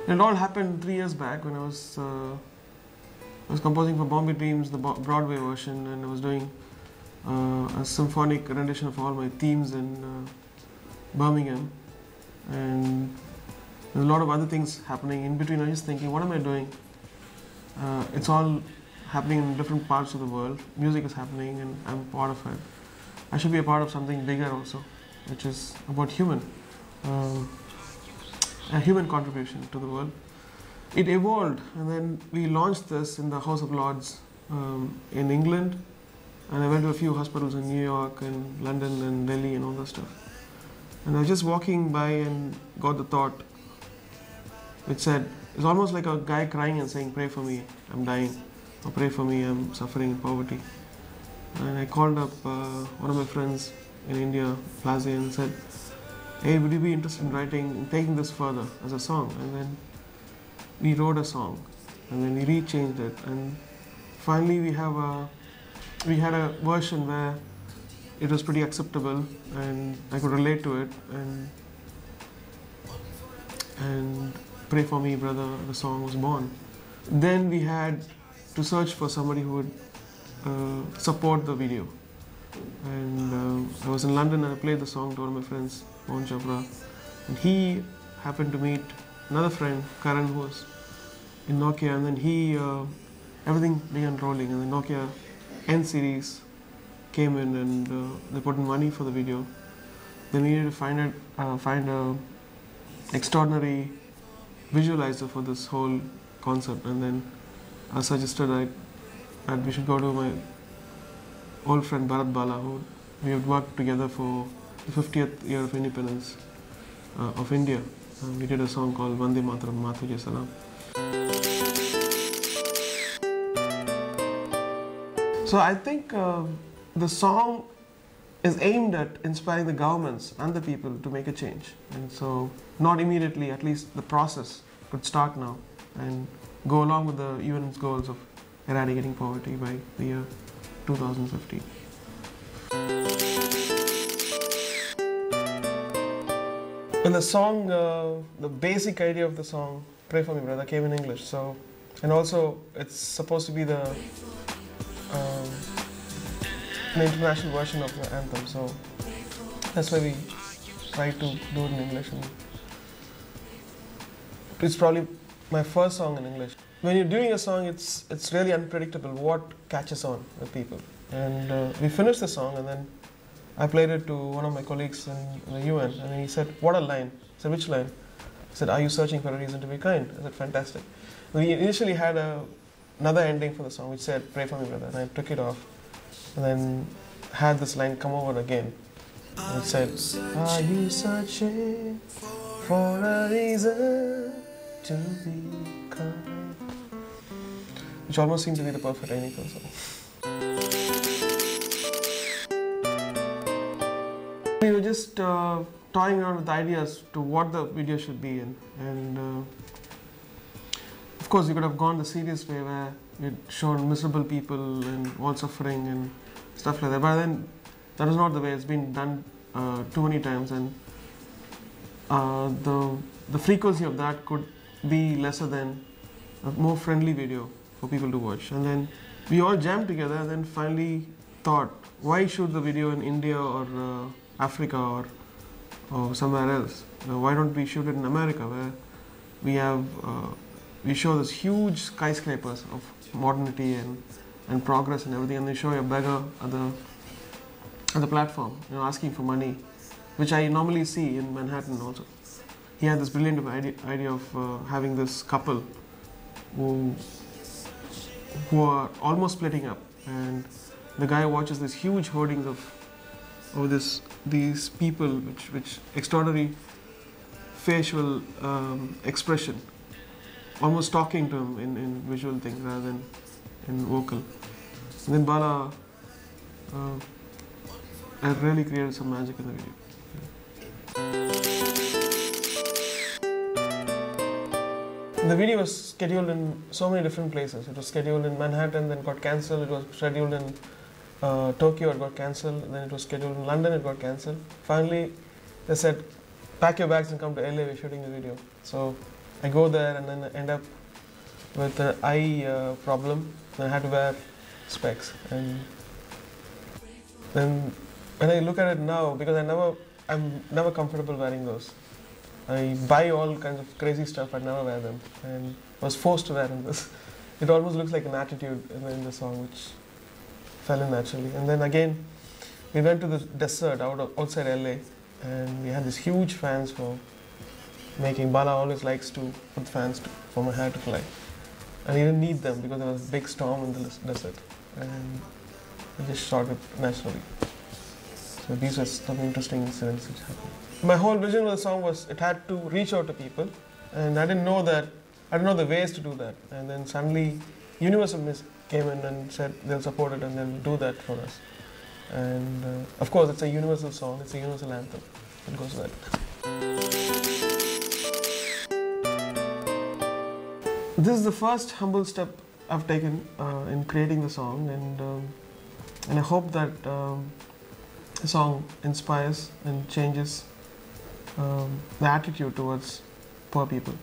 It all happened 3 years back when I was composing for Bombay Dreams, the Broadway version, and I was doing a symphonic rendition of all my themes in Birmingham. And there's a lot of other things happening in between. I was just thinking, what am I doing? It's all happening in different parts of the world. Music is happening and I'm part of it. I should be a part of something bigger also, which is about a human contribution to the world. It evolved, and then we launched this in the House of Lords in England, and I went to a few hospitals in New York and London and Delhi and all that stuff. And I was just walking by and got the thought, which said, it's almost like a guy crying and saying, pray for me, I'm dying, or pray for me, I'm suffering in poverty. And I called up one of my friends in India, Plaze, and said, hey, would you be interested in taking this further as a song? And then we wrote a song, and then we rechanged it, and finally we had a version where it was pretty acceptable, and I could relate to it, and Pray For Me, Brother, the song was born. Then we had to search for somebody who would support the video. And I was in London and I played the song to one of my friends, Mohan Chopra. And he happened to meet another friend, Karan, who was in Nokia, and then everything began rolling, and the Nokia N series came in, and they put in money for the video. Then we needed to find a extraordinary visualizer for this whole concept, and then I suggested that we should go to my old friend Bharat Bala, who we had worked together for the 50th year of independence of India. We did a song called Vande Mataram, Matuje Salam. So I think the song is aimed at inspiring the governments and the people to make a change. And so not immediately, at least the process could start now and go along with the UN's goals of eradicating poverty by the year 2015. And the song, the basic idea of the song, Pray For Me, Brother, came in English. So, and also it's supposed to be an international version of the anthem. So that's why we tried to do it in English. And it's probably my first song in English. When you're doing a song, it's really unpredictable what catches on with people. And we finished the song, and then I played it to one of my colleagues in the UN, and he said, what a line. I said, which line? He said, are you searching for a reason to be kind? I said, fantastic. We initially had another ending for the song, which said, pray for me, brother, and I took it off, and then had this line come over again. And it said, are you searching for a reason to be kind? Which almost seemed to be the perfect ending for the song. We were just toying around with ideas to what the video should be in, and of course we could have gone the serious way where we'd shown miserable people and all suffering and stuff like that, but then that was not the way. It's been done too many times, and the frequency of that could be lesser than a more friendly video for people to watch. And then we all jammed together and then finally thought, why shoot the video in India or Africa or somewhere else? Why don't we shoot it in America, where we show this huge skyscrapers of modernity and progress and everything, and they show a beggar at the platform, asking for money, which I normally see in Manhattan also. He had this brilliant idea of having this couple who are almost splitting up, and the guy watches this huge hoardings of these people, which extraordinary facial expression, almost talking to him in visual things rather than in vocal. And then Bala really created some magic in the video. The video was scheduled in so many different places. It was scheduled in Manhattan, then got cancelled. It was scheduled in Tokyo, it got cancelled. Then it was scheduled in London, it got cancelled. Finally, they said, pack your bags and come to LA, we're shooting the video. So I go there and then I end up with an eye problem, and I had to wear specs. And then when I look at it now, because I'm never comfortable wearing those. I buy all kinds of crazy stuff, I never wear them, and was forced to wear in this. It almost looks like an attitude in the song, which fell in naturally. And then again, we went to the desert outside LA, and we had these huge fans for making. Bala always likes to put fans for my hair to fly. And he didn't need them because there was a big storm in the desert, and I just shot it naturally. So these were some interesting incidents which happened. My whole vision of the song was it had to reach out to people, and I didn't know the ways to do that. And then suddenly Universal came in and said they'll support it and they'll do that for us. And of course it's a universal song, it's a universal anthem. It goes well. This is the first humble step I've taken in creating the song, and I hope that the song inspires and changes the attitude towards poor people.